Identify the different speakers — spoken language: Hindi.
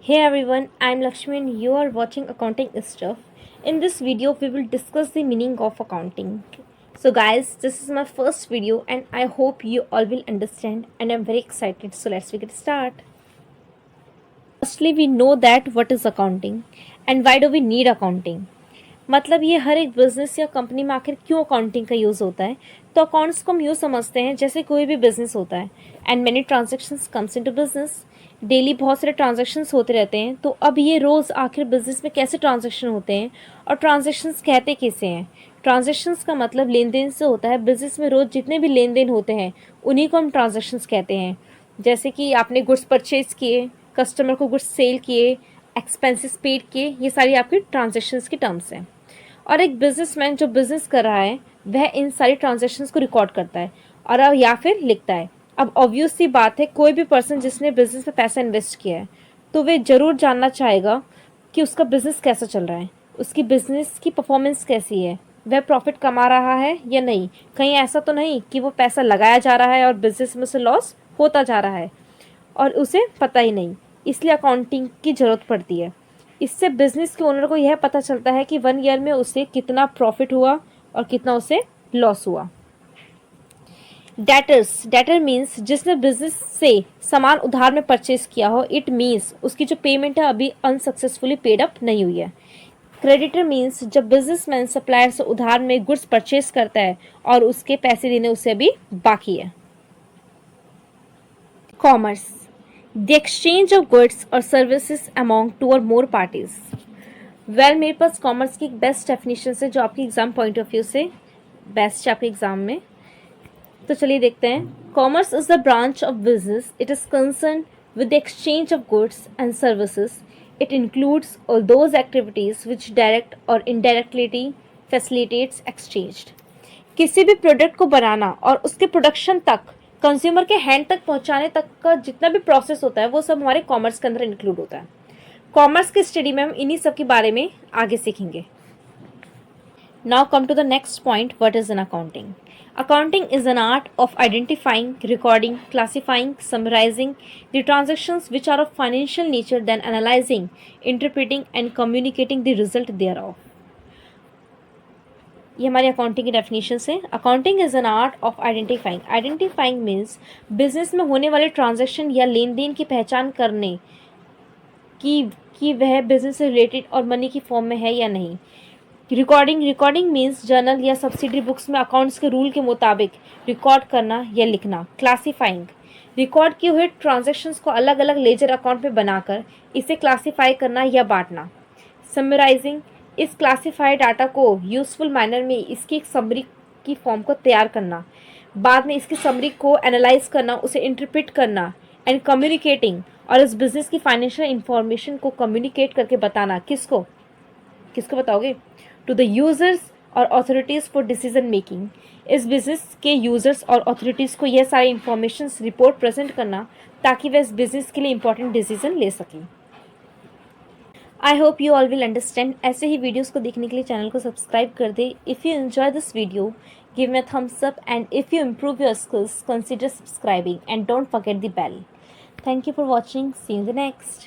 Speaker 1: Hey everyone, I'm Lakshmi and you are watching Accounting Stuff. In this video, we will discuss the meaning of accounting. So guys, this is my first video and I hope you all will understand and I'm very excited. So let's get start. Firstly, we know that what is accounting and why do we need accounting. मतलब ये हर एक बिजनेस या कंपनी में आखिर क्यों अकाउंटिंग का यूज़ होता है। तो अकाउंट्स को हम यूँ समझते हैं जैसे कोई भी बिजनेस होता है and many transactions comes into business. Daily बहुत सारे ट्रांजेक्शन्स होते रहते हैं। तो अब ये रोज़ आखिर बिजनेस में कैसे ट्रांजेक्शन होते हैं और ट्रांजेक्शन्स कहते कैसे हैं। ट्रांजेक्शन्स का मतलब लेन देन से होता है। बिजनेस में रोज़ जितने भी लेन देन होते हैं उन्हीं को हम ट्रांजेक्शन्स कहते हैं। जैसे कि आपने गुड्स परचेज किए, कस्टमर को गुड्स सेल किए, एक्सपेंसेस पेड किए, ये सारी आपकी ट्रांजेक्शन्स की टर्म्स हैं। और एक बिजनेसमैन जो बिजनेस कर रहा है वह इन सारी ट्रांजैक्शंस को रिकॉर्ड करता है और या फिर लिखता है। अब ऑब्वियस सी बात है, कोई भी पर्सन जिसने बिजनेस में पैसा इन्वेस्ट किया है तो वह ज़रूर जानना चाहेगा कि उसका बिजनेस कैसा चल रहा है, उसकी बिजनेस की परफॉर्मेंस कैसी है, वह प्रॉफिट कमा रहा है या नहीं, कहीं ऐसा तो नहीं कि वो पैसा लगाया जा रहा है और बिजनेस में से लॉस होता जा रहा है और उसे पता ही नहीं। इसलिए अकाउंटिंग की ज़रूरत पड़ती है। इससे बिजनेस के ओनर को यह पता चलता है कि 1 ईयर में उसे कितना प्रॉफिट हुआ और कितना उसे लॉस हुआ। डेटर मीन्स जिसने बिजनेस से सामान उधार में परचेज किया हो। इट मीन्स उसकी जो पेमेंट है अभी अनसक्सेसफुली पेड अप नहीं हुई है। क्रेडिटर मीन्स जब बिजनेसमैन सप्लायर से उधार में गुड्स परचेज करता है और उसके पैसे देने उसे अभी बाकी है। Commerce, the exchange of goods और सर्विसेज अमॉन्ग 2 और मोर पार्टीज। मेरे पास कॉमर्स की एक बेस्ट डेफिनेशन है जो आपकी एग्जाम पॉइंट ऑफ व्यू से बेस्ट है आपके एग्जाम में। तो चलिए देखते हैं। Commerce is the branch of business. It is concern with the exchange of goods and services. It includes all those activities which direct और इनडायरेक्टली फैसिलिटेट्स एक्सचेंज। किसी भी प्रोडक्ट को बनाना और उसके प्रोडक्शन तक, कंज्यूमर के हैंड तक पहुंचाने तक का जितना भी प्रोसेस होता है वो सब हमारे कॉमर्स के अंदर इंक्लूड होता है। कॉमर्स की स्टडी में हम इन्हीं सब के बारे में आगे सीखेंगे। Now come to the next point, what is an accounting. Accounting is an art of identifying, recording, classifying, summarising the transactions which are of financial nature, then analysing, interpreting and communicating the result thereof. ये हमारी अकाउंटिंग की डेफिनेशन है। Accounting is an art of identifying. Identifying means business में होने वाले ट्रांजैक्शन या लेन देन की पहचान करने कि वह बिजनेस से रिलेटेड और मनी की फॉर्म में है या नहीं। रिकॉर्डिंग मीन्स जर्नल या सब्सिडरी बुक्स में अकाउंट्स के रूल के मुताबिक रिकॉर्ड करना या लिखना। क्लासीफाइंग, रिकॉर्ड किए हुए ट्रांजेक्शन्स को अलग अलग लेजर अकाउंट में बनाकर इसे क्लासीफाई करना या बांटना। समराइजिंग, इस क्लासीफाइड डाटा को यूजफुल मैनर में इसकी एक समरी की फॉर्म को तैयार करना, बाद में इसकी समरी को एनालाइज करना, उसे इंटरप्रेट करना। एंड कम्युनिकेटिंग, और इस बिजनेस की फाइनेंशियल इंफॉर्मेशन को कम्युनिकेट करके बताना। किसको किसको बताओगे? टू द यूजर्स और अथॉरिटीज़ फॉर डिसीजन मेकिंग। इस बिजनेस के यूजर्स और अथॉरिटीज़ को यह सारी इंफॉर्मेशन रिपोर्ट प्रेजेंट करना ताकि वह इस बिजनेस के लिए इंपॉर्टेंट डिसीजन ले सकें। I hope you all will understand. ऐसे ही वीडियोज़ को देखने के लिए चैनल को सब्सक्राइब कर दे। If you enjoy this video, give me a thumbs up, and if you improve your skills, consider subscribing and don't forget the bell. Thank you for watching. See you in the next.